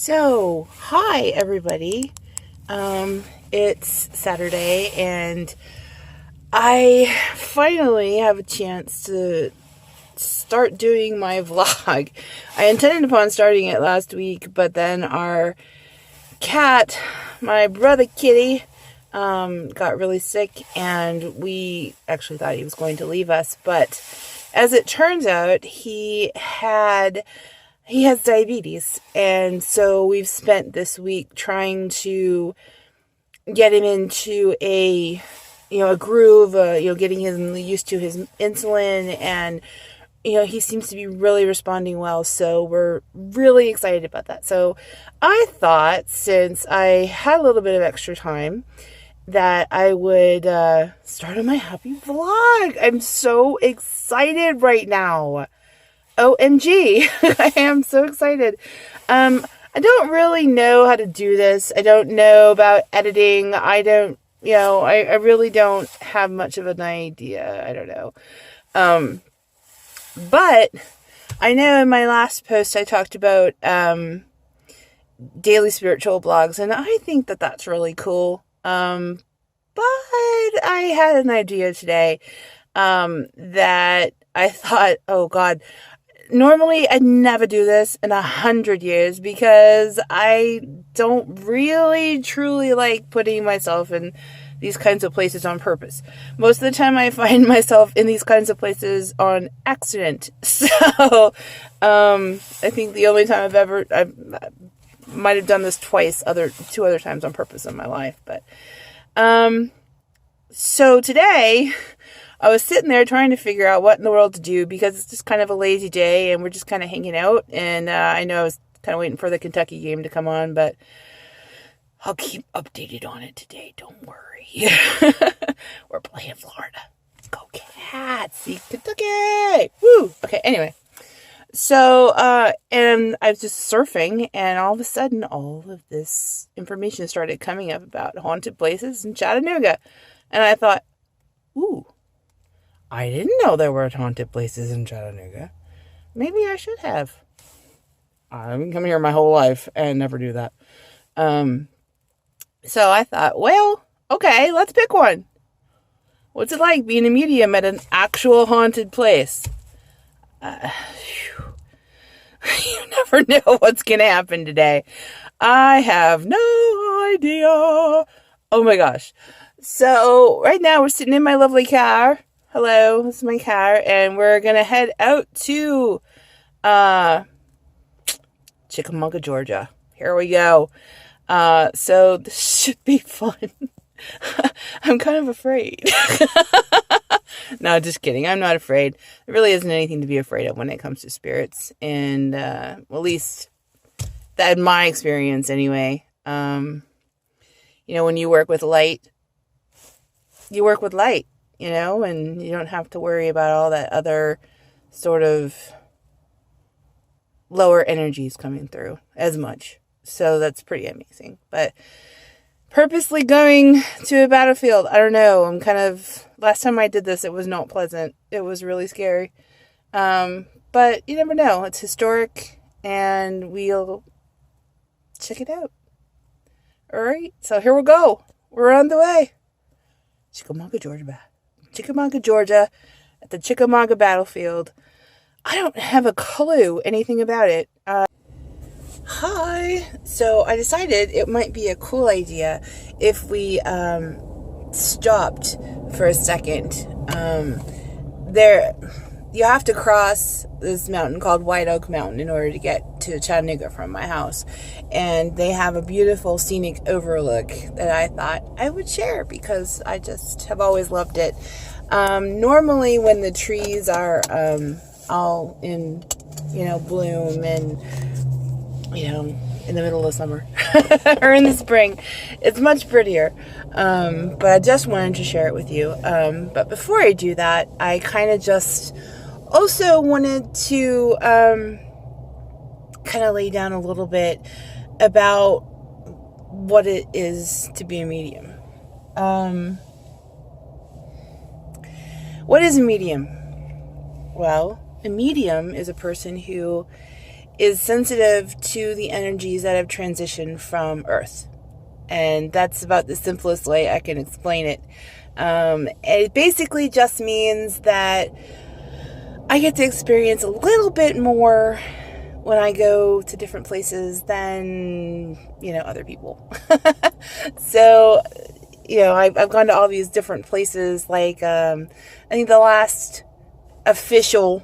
So, hi everybody. It's Saturday and I finally have a chance to start doing my vlog. I intended upon starting it last week, but then our cat, my brother Kitty, got really sick and we actually thought he was going to leave us, but as it turns out, he has diabetes, and so we've spent this week trying to get him into a groove, getting him used to his insulin, and he seems to be really responding well, so we're really excited about that. So I thought, since I had a little bit of extra time, that I would start on my happy vlog. I'm so excited right now. OMG, I am so excited. I don't really know how to do this. I don't know about editing. I really don't have much of an idea. I don't know. But I know in my last post I talked about daily spiritual blogs, and I think that that's really cool. But I had an idea today that I thought, oh God, normally I'd never do this in 100 years because I don't really truly like putting myself in these kinds of places on purpose. Most of the time I find myself in these kinds of places on accident. So I think the only time I might have done this two other times on purpose in my life. But so today I was sitting there trying to figure out what in the world to do because it's just kind of a lazy day and we're just kind of hanging out. And I know I was kind of waiting for the Kentucky game to come on, but I'll keep updated on it today. Don't worry. We're playing Florida. Go Cats. See Kentucky. Woo. Okay, anyway. So, and I was just surfing, and all of a sudden, all of this information started coming up about haunted places in Chattanooga. And I thought, ooh, I didn't know there were haunted places in Chattanooga. Maybe I should have. I've been coming here my whole life and never do that. So I thought, well, okay, let's pick one. What's it like being a medium at an actual haunted place? You never know what's going to happen today. I have no idea. Oh my gosh. So right now we're sitting in my lovely car. Hello, this is my car, and we're going to head out to Chicamauga, Georgia. Here we go. So this should be fun. I'm kind of afraid. No, just kidding. I'm not afraid. There really isn't anything to be afraid of when it comes to spirits. And, well, at least that in my experience anyway. When you work with light, you work with light, and you don't have to worry about all that other sort of lower energies coming through as much. So that's pretty amazing. But purposely going to a battlefield, I don't know. Last time I did this, it was not pleasant. It was really scary. But you never know. It's historic, and we'll check it out. All right. So here we go. We're on the way. Chicamauga, Georgia, at the Chicamauga battlefield. I don't have a clue anything about it. Hi. So I decided it might be a cool idea if we stopped for a second. You have to cross this mountain called White Oak Mountain in order to get to Chattanooga from my house. And they have a beautiful scenic overlook that I thought I would share because I just have always loved it. Normally when the trees are all in, bloom and in the middle of summer or in the spring, it's much prettier. But I just wanted to share it with you. But before I do that, I kind of just also wanted to kind of lay down a little bit about what it is to be a medium. What is a medium? Well, a medium is a person who is sensitive to the energies that have transitioned from Earth. And that's about the simplest way I can explain it. It basically just means that I get to experience a little bit more when I go to different places than, other people. So, I've gone to all these different places. Like, I think the last official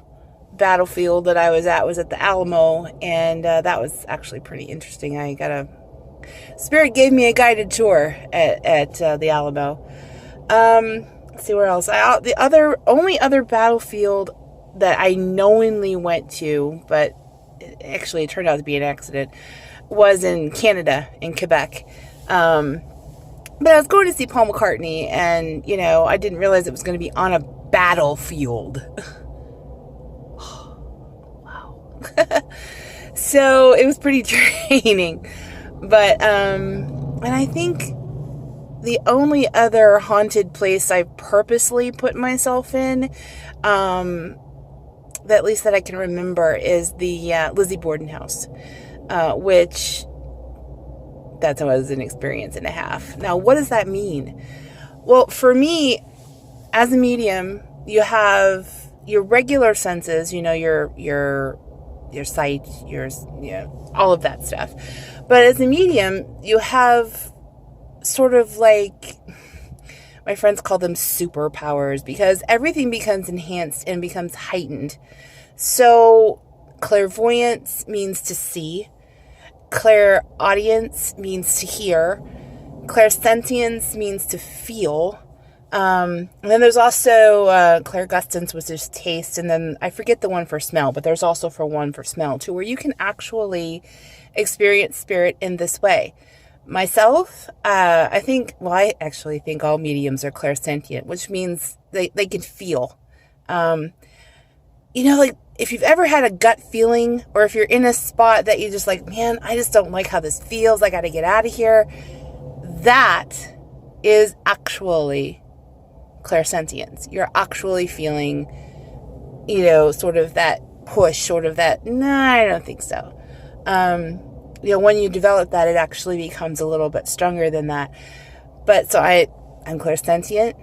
battlefield that I was at the Alamo, and that was actually pretty interesting. Spirit gave me a guided tour at the Alamo. Let's see where else. The only other battlefield that I knowingly went to, but it turned out to be an accident, was in Canada, in Quebec. But I was going to see Paul McCartney, and, I didn't realize it was going to be on a battlefield. Wow. So it was pretty draining. But, and I think the only other haunted place I purposely put myself in, that at least that I can remember, is the Lizzie Borden house, which that was an experience and a half. Now, what does that mean? Well, for me, as a medium, you have your regular senses, your sight, all of that stuff. But as a medium, you have sort of like, my friends call them superpowers, because everything becomes enhanced and becomes heightened. So clairvoyance means to see. Clairaudience means to hear. Clairsentience means to feel. And then there's also clairgustance, which is taste. And then I forget the one for smell, but there's also one for smell too, where you can actually experience spirit in this way. Myself, I actually think all mediums are clairsentient, which means they can feel. Like if you've ever had a gut feeling, or if you're in a spot that you just like, man, I just don't like how this feels, I got to get out of here. That is actually clairsentience. You're actually feeling, sort of that push, sort of that, nah, I don't think so. When you develop that, it actually becomes a little bit stronger than that. But so I'm clairsentient.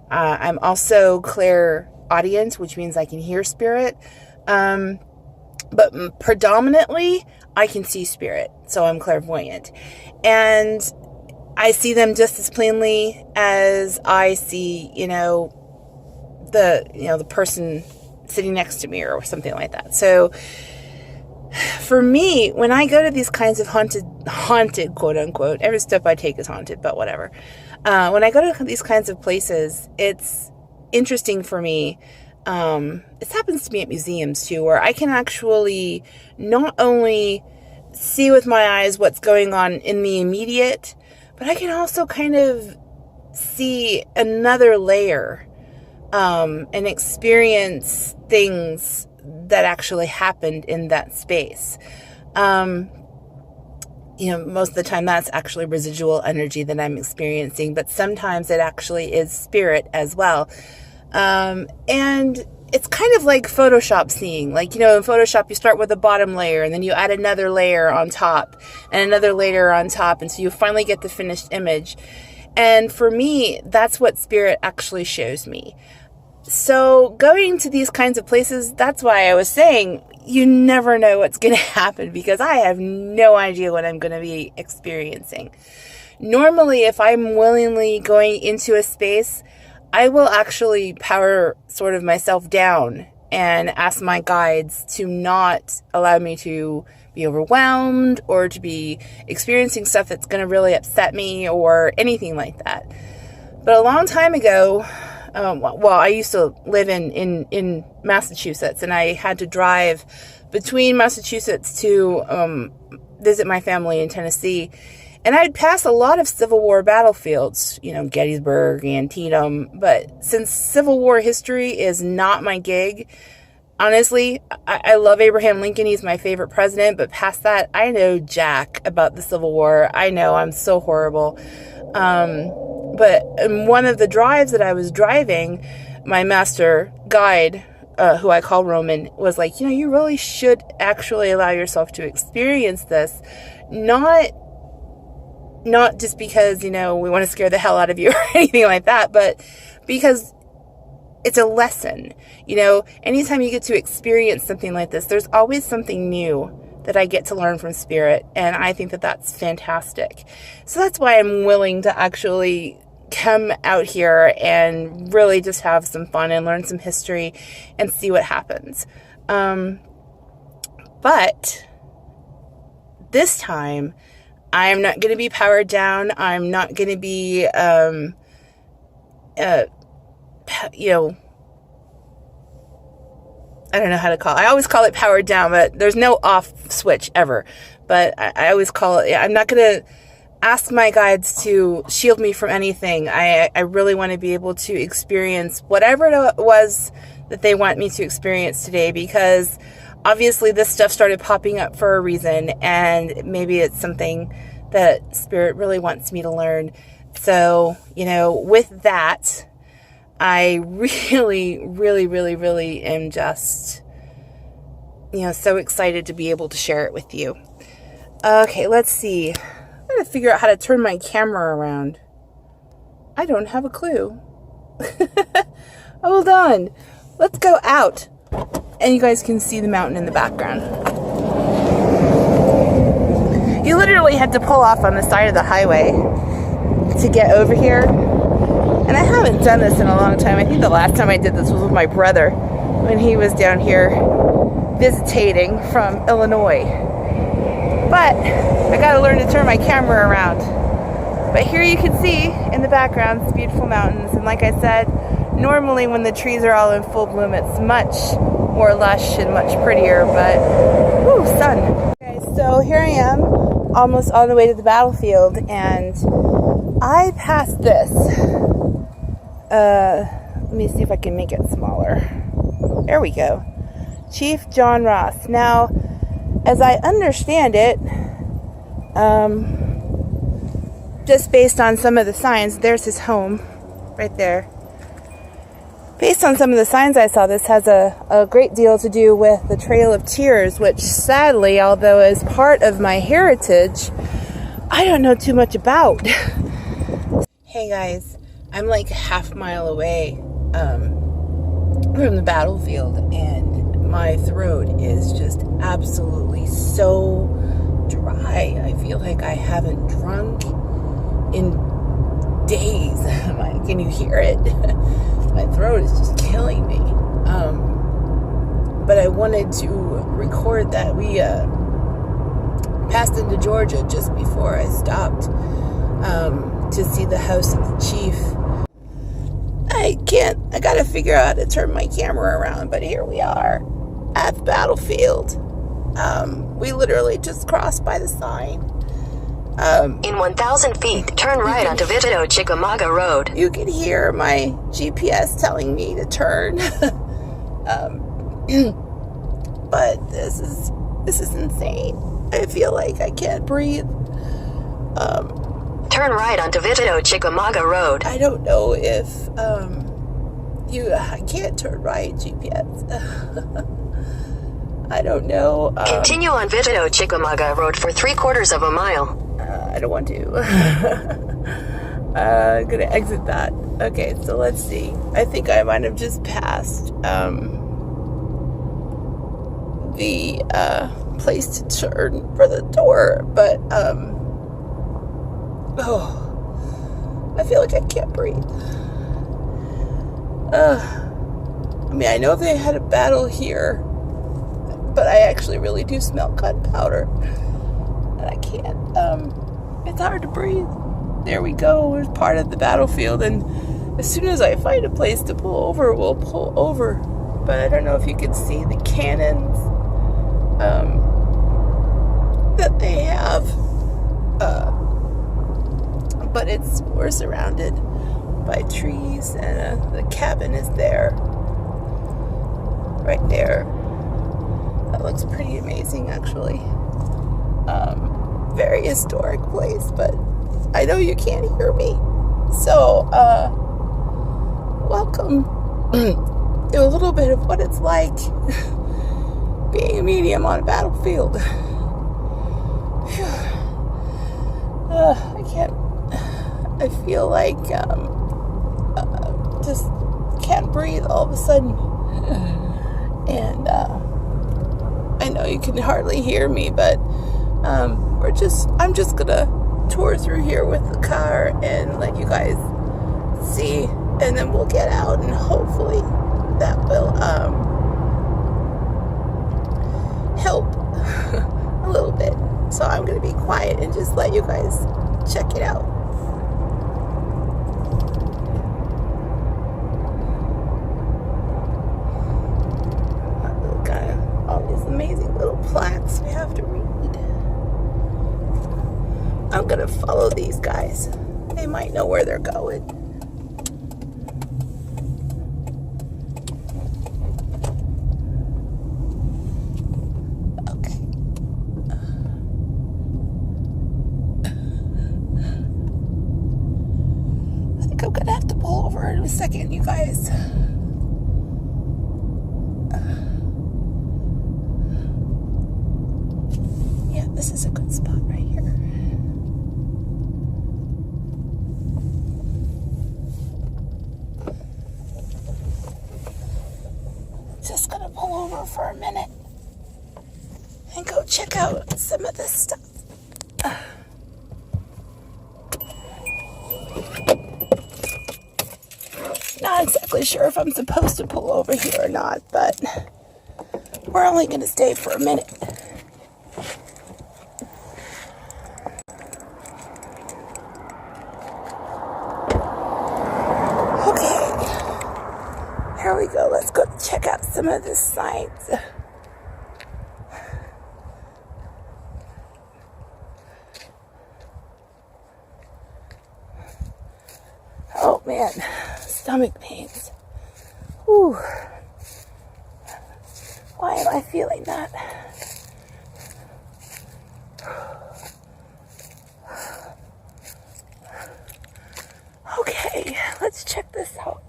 I'm also clairaudient, which means I can hear spirit. But predominantly, I can see spirit. So I'm clairvoyant. And I see them just as plainly as I see, the person sitting next to me or something like that. So for me, when I go to these kinds of haunted, quote unquote, every step I take is haunted, but whatever. When I go to these kinds of places, it's interesting for me. This happens to me at museums too, where I can actually not only see with my eyes what's going on in the immediate, but I can also kind of see another layer, and experience things that actually happened in that space. Most of the time that's actually residual energy that I'm experiencing, but sometimes it actually is spirit as well. And it's kind of like Photoshop seeing. Like, in Photoshop, you start with a bottom layer, and then you add another layer on top, and another layer on top, and so you finally get the finished image. And for me, that's what spirit actually shows me. So going to these kinds of places, that's why I was saying you never know what's going to happen, because I have no idea what I'm going to be experiencing. Normally, if I'm willingly going into a space, I will actually power sort of myself down and ask my guides to not allow me to be overwhelmed or to be experiencing stuff that's going to really upset me or anything like that. But a long time ago, I used to live in Massachusetts, and I had to drive between Massachusetts to visit my family in Tennessee. And I'd pass a lot of Civil War battlefields, Gettysburg, Antietam. But since Civil War history is not my gig, honestly, I love Abraham Lincoln. He's my favorite president. But past that, I know jack about the Civil War. I know I'm so horrible. But in one of the drives that I was driving, my master guide who I call Roman, was like, you really should actually allow yourself to experience this, not just because, we want to scare the hell out of you or anything like that, but because it's a lesson. Anytime you get to experience something like this, there's always something new that I get to learn from Spirit, and I think that that's fantastic. So that's why I'm willing to actually come out here and really just have some fun and learn some history and see what happens. But this time, I'm not going to be powered down. I'm not going to be, I don't know how to call it. I always call it powered down, but there's no off switch ever. But I always call it, I'm not going to ask my guides to shield me from anything. I really want to be able to experience whatever it was that they want me to experience today, because obviously this stuff started popping up for a reason, and maybe it's something that Spirit really wants me to learn. So, with that, I really, really, really, really am just, so excited to be able to share it with you. Okay, let's see. I gotta figure out how to turn my camera around. I don't have a clue. Hold on. Let's go out. And you guys can see the mountain in the background. You literally had to pull off on the side of the highway to get over here. And I haven't done this in a long time. I think the last time I did this was with my brother when he was down here visitating from Illinois. But I gotta learn to turn my camera around. But here you can see in the background the beautiful mountains. And like I said, normally when the trees are all in full bloom, it's much more lush and much prettier. But, woo, sun. Okay, so here I am, almost on the way to the battlefield. And I passed this. Let me see if I can make it smaller. There we go. Chief John Ross. Now, as I understand it, just based on some of the signs, there's his home right there. Based on some of the signs I saw, this has a great deal to do with the Trail of Tears, which sadly, although is part of my heritage, I don't know too much about. Hey guys, I'm like a half mile away from the battlefield, and my throat is just absolutely so dry. I feel like I haven't drunk in days. Can you hear it? My throat is just killing me. But I wanted to record that we passed into Georgia just before I stopped to see the house of the chief. I gotta figure out how to turn my camera around, but here we are at the battlefield. We literally just crossed by the sign. In 1,000 feet, turn right onto Vitido Chicamauga Road. You can hear my GPS telling me to turn. But this is insane. I feel like I can't breathe. Turn right onto Vitido Chicamauga Road. I don't know if I can't turn right, GPS. I don't know. Continue on Vitido Chicamauga Road for 3/4 of a mile. I don't want to. I'm gonna exit that. Okay, so let's see. I think I might have just passed the place to turn for the door, but I feel like I can't breathe. I mean, I know they had a battle here, but I actually really do smell gunpowder, and I can't. It's hard to breathe. There we go. We're part of the battlefield, and as soon as I find a place to pull over, we'll pull over. But I don't know if you can see the cannons that they have. But we're surrounded by trees, and the cabin is there, right there. That looks pretty amazing, actually. Very historic place, but I know you can't hear me. So, welcome you a little bit of what it's like being a medium on a battlefield. I can't. I feel like just can't breathe all of a sudden, and I know you can hardly hear me, but I'm just gonna tour through here with the car and let you guys see, and then we'll get out, and hopefully that will help a little bit. So I'm gonna be quiet and just let you guys check it out. Got all these amazing little plaques we have to read. I'm gonna follow these guys. They might know where they're going. Okay. I think I'm gonna have to pull over in a second, you guys. Yeah, this is a good spot right here. Just gonna pull over for a minute and go check out some of this stuff. Not exactly sure if I'm supposed to pull over here or not, but we're only gonna stay for a minute. Okay, here we go. Let's go check out some of the sights. Oh man, stomach pains. Whew. Why am I feeling that? Okay, let's check this out.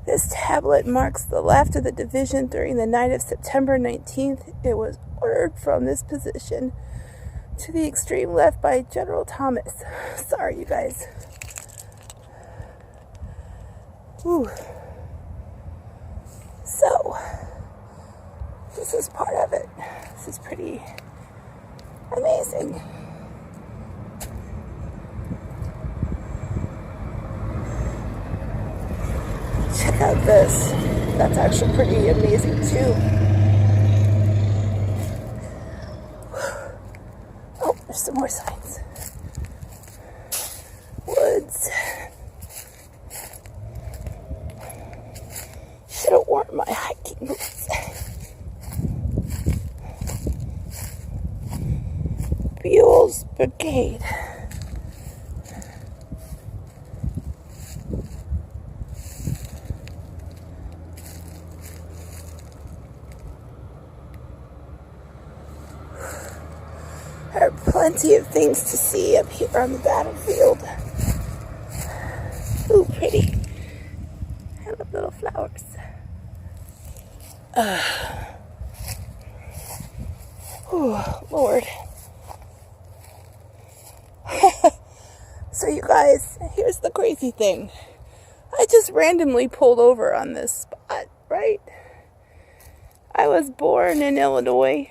This tablet marks the left of the division during the night of September 19th. It was ordered from this position to the extreme left by General Thomas. Sorry, you guys. Whew. So, this is part of it. This is pretty amazing. Check out this. That's actually pretty amazing too. Oh, there's some more signs. Woods. Should have worn my hiking boots. Buell's Brigade. There are plenty of things to see up here on the battlefield. Ooh, pretty. I love little flowers. Oh, Lord. So you guys, here's the crazy thing. I just randomly pulled over on this spot, right? I was born in Illinois.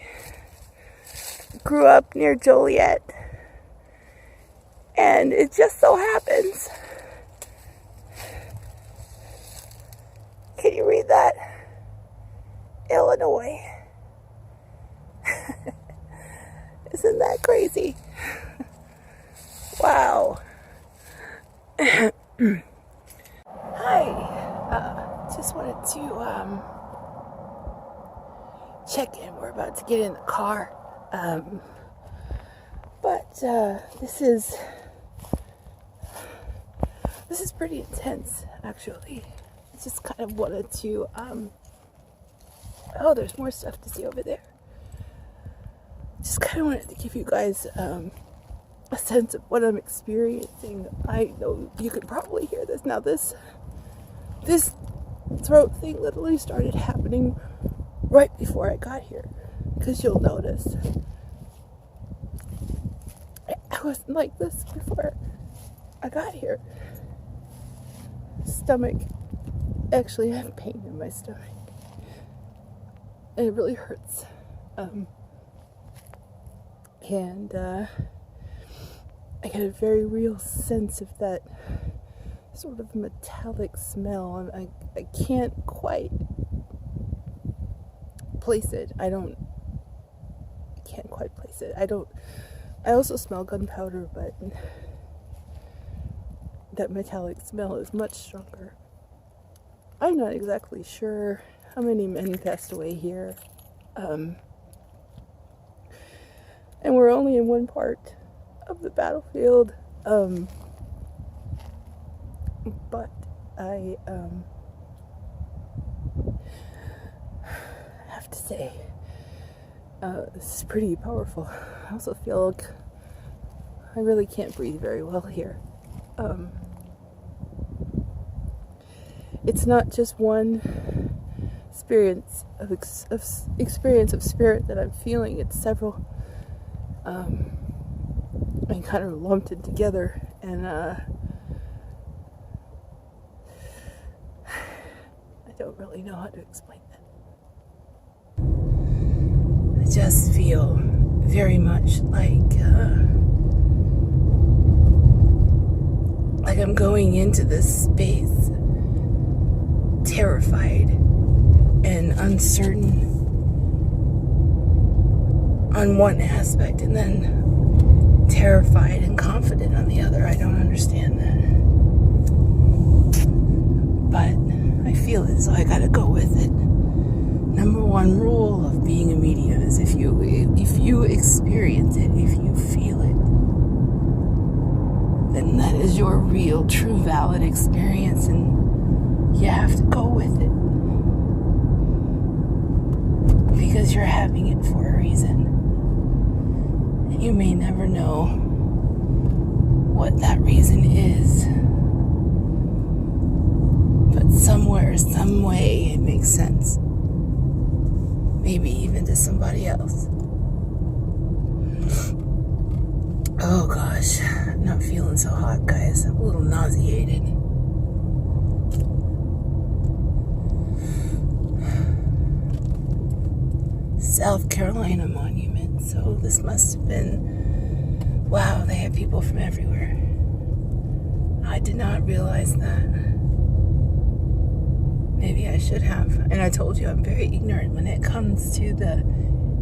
Grew up near Joliet. And it just so happens. Can you read that? Illinois. Isn't that crazy? Wow. Hi. Just wanted to check in. We're about to get in the car. But this is pretty intense, actually. I just kind of wanted to oh, there's more stuff to see over there. Just kind of wanted to give you guys a sense of what I'm experiencing. I know you could probably hear this. Now this throat thing literally started happening right before I got here, because you'll notice I wasn't like this before I got here. Stomach, actually I have pain in my stomach and it really hurts, and I get a very real sense of that sort of metallic smell, and I can't quite place it. I can't quite place it. I also smell gunpowder, but that metallic smell is much stronger. I'm not exactly sure how many men passed away here. And we're only in one part of the battlefield. But I have to say, this is pretty powerful. I also feel like I really can't breathe very well here. It's not just one experience of spirit that I'm feeling. It's several, and kind of lumped it together, and I don't really know how to explain that. I just feel very much like I'm going into this space terrified and uncertain on one aspect, and then terrified and confident on the other. I don't understand that, but I feel it, so I gotta go with it. Number one rule of being a medium is if you experience it, if you feel it, then that is your real, true, valid experience, and you have to go with it, because you're having it for a reason. And you may never know what that reason is, but somewhere, some way, it makes sense. Maybe even to somebody else. Oh gosh, I'm not feeling so hot, guys. I'm a little nauseated. South Carolina monument. So this must have been, wow, they have people from everywhere. I did not realize that. Maybe I should have. And I told you I'm very ignorant when it comes to the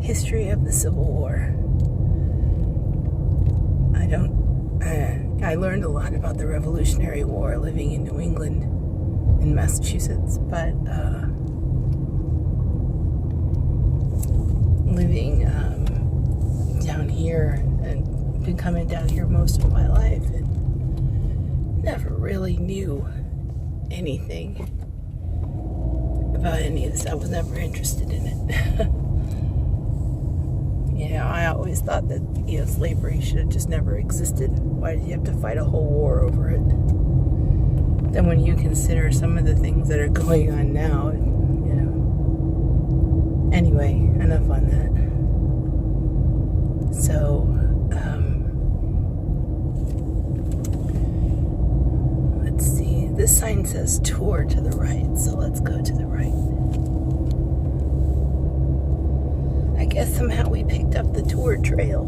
history of the Civil War. I learned a lot about the Revolutionary War living in New England, in Massachusetts, but living down here and been coming down here most of my life, and never really knew anything about any of this. I was never interested in it. I always thought that slavery should have just never existed. Why did you have to fight a whole war over it? Then when you consider some of the things that are going on now, Anyway, enough on that. So, let's see. This sign says tour to the right, so let's go to the right. I guess somehow we picked up the tour trail.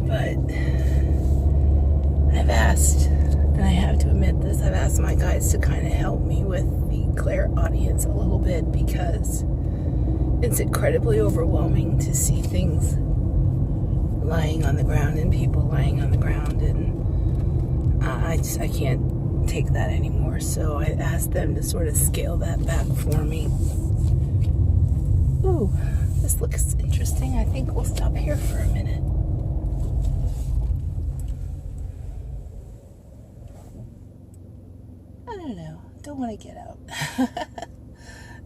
But I've asked, and I have to admit this, I've asked my guides to kind of help me with the clairaudience a little bit, because it's incredibly overwhelming to see things lying on the ground and people lying on the ground, and I can't take that anymore. So I asked them to sort of scale that back for me. Ooh, this looks interesting. I think we'll stop here for a minute. I don't know. Don't want to get out.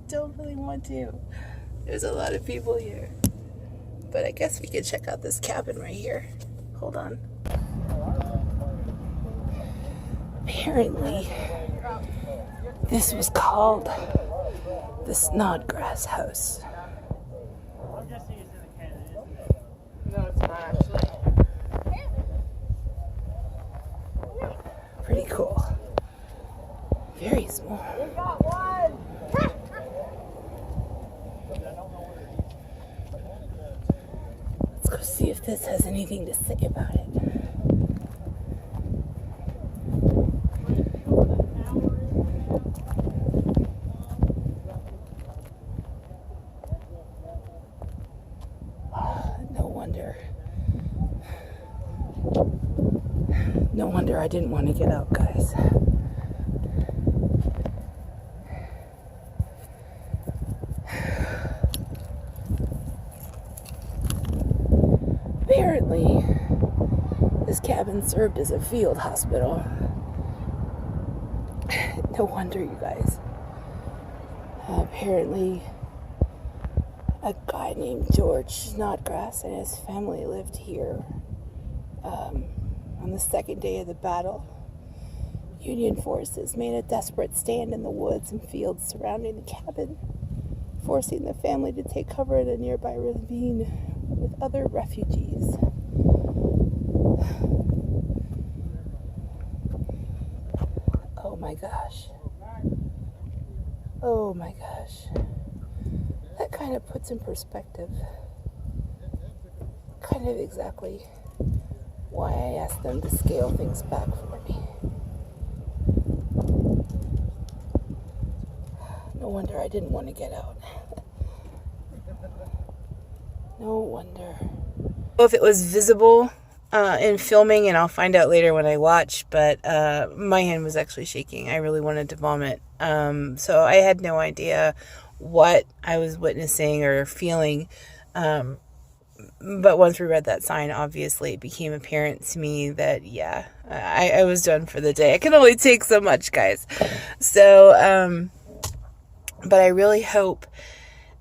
Don't really want to. There's a lot of people here. But I guess we could check out this cabin right here. Hold on. Apparently, this was called the Snodgrass House. No, it's not actually. Pretty cool. Very small. We got one! Let's go see if this has anything to say about it. No wonder I didn't want to get out, guys. Apparently, this cabin served as a field hospital. No wonder, you guys. Apparently, a guy named George Snodgrass and his family lived here on the second day of the battle. Union forces made a desperate stand in the woods and fields surrounding the cabin, forcing the family to take cover in a nearby ravine with other refugees. Oh my gosh. Oh my gosh. That kind of puts in perspective kind of exactly why I asked them to scale things back for me. No wonder I didn't want to get out. No wonder. I don't know if it was visible in filming, and I'll find out later when I watch, but my hand was actually shaking. I really wanted to vomit. So I had no idea what I was witnessing or feeling. But once we read that sign, obviously it became apparent to me that, yeah, I was done for the day. I can only take so much, guys. So, but I really hope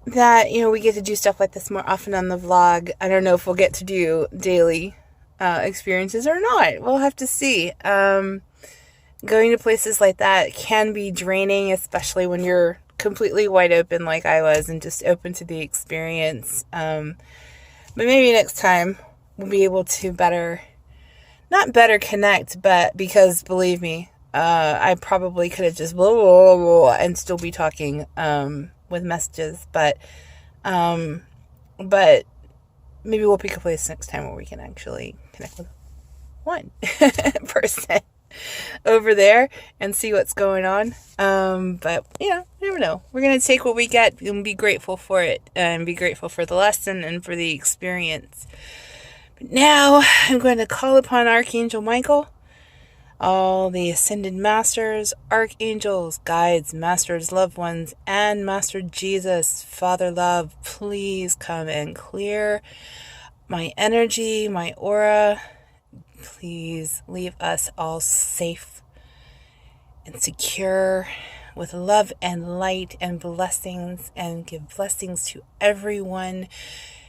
that, we get to do stuff like this more often on the vlog. I don't know if we'll get to do daily experiences or not. We'll have to see. Going to places like that can be draining, especially when you're completely wide open like I was and just open to the experience. But maybe next time we'll be able to not better connect, but because believe me, I probably could have just blah, blah, blah, blah, and still be talking with messages, but maybe we'll pick a place next time where we can actually connect with one person over there and see what's going on. But you never know. We're going to take what we get and be grateful for it, and be grateful for the lesson and for the experience. But now I'm going to call upon Archangel Michael, all the ascended masters, archangels, guides, masters, loved ones, and Master Jesus, Father Love. Please come and clear my energy, my aura. Please leave us all safe and secure with love and light and blessings, and give blessings to everyone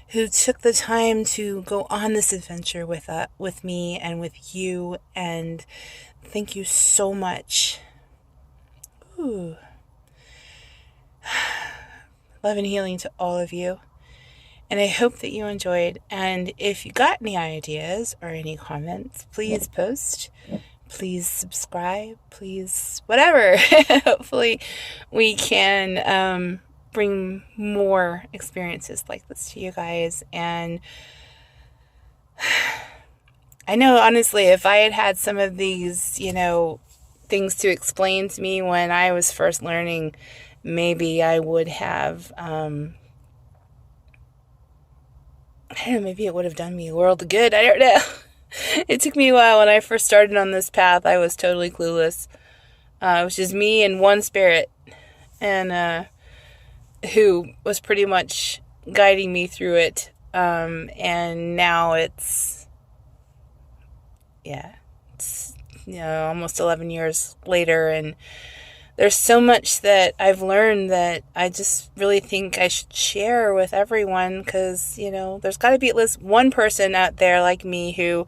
who took the time to go on this adventure with me and with you. And thank you so much. Ooh. Love and healing to all of you. And I hope that you enjoyed. And if you got any ideas or any comments, please post. Please subscribe. Please whatever. Hopefully we can bring more experiences like this to you guys. And I know, honestly, if I had had some of these, things to explain to me when I was first learning, maybe I would have... I don't know, maybe it would have done me a world of good. I don't know. It took me a while. When I first started on this path, I was totally clueless. It was just me and one spirit, and who was pretty much guiding me through it. And now it's almost 11 years later, and there's so much that I've learned that I just really think I should share with everyone, because, there's got to be at least one person out there like me who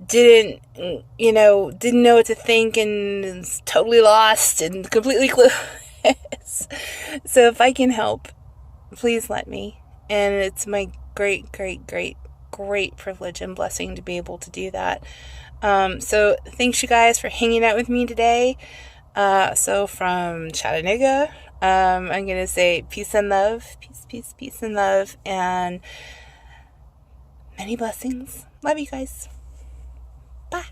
didn't know what to think and is totally lost and completely clueless. So if I can help, please let me. And it's my great, great, great, great privilege and blessing to be able to do that. So thanks you guys for hanging out with me today. So from Chattanooga, I'm going to say peace and love, peace, peace, peace and love, and many blessings. Love you guys. Bye.